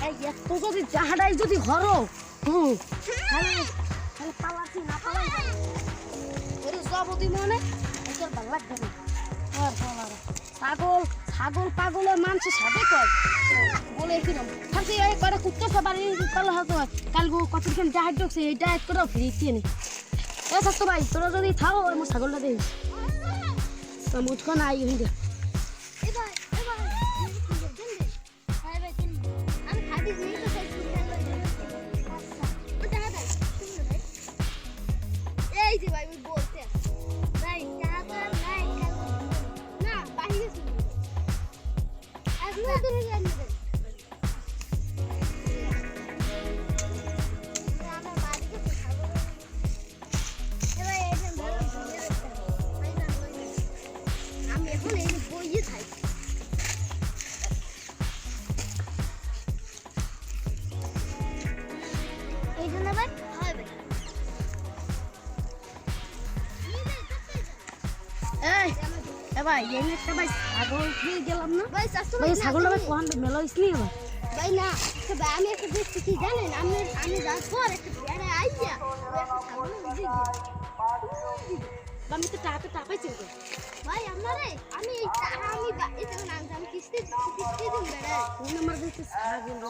এই এত যদি জাহাডাই যদি হরো তাহলে পালাচ্ছি না পালাই ওরে জবদি মনে একের ভালো লাগবে না আর ছাগল ছাগল পাগলের মানুষের সাথে কয় বলে কিরম থাকছে এই কয়টা কুত্তা সবারই পালা হতো কালগো কতক্ষণ জাহাজ ঢুকছে এই ডায়েট করে ফিরিয়ে নি এ থাকতো ভাই তোরা যদি থাও আমার ছাগলটা দেখিস তো মুঠখান আই হইলে এই যে ভাই ওই বলতে ভাই টাকা নাই না বাইরে শুনি আজকে ধরে জানি রে আমার বাড়িতে তো খাবো এবার এখানে ভালো ভিডিও দেখতে হবে আমি এখন এই বইয়ে খাই এই জন্য ভাই হবে এই এ ভাই এই একটা ভাই ছাগল খেয়ে গেলাম না ভাই শাশু ভাই ছাগলটা ভাই কোন মেলা হইছনি ভাই ভাই না তো ভাই আমি একটা দেখছি কি জানেন আমি যাওয়ার পর একটা বেড়ে আইয়া আমি তো টাকা টাপাইছি ভাই আমারে আমি আমি কিস্তি দিন বেড়ে কোন আমার দেখতে ছাগল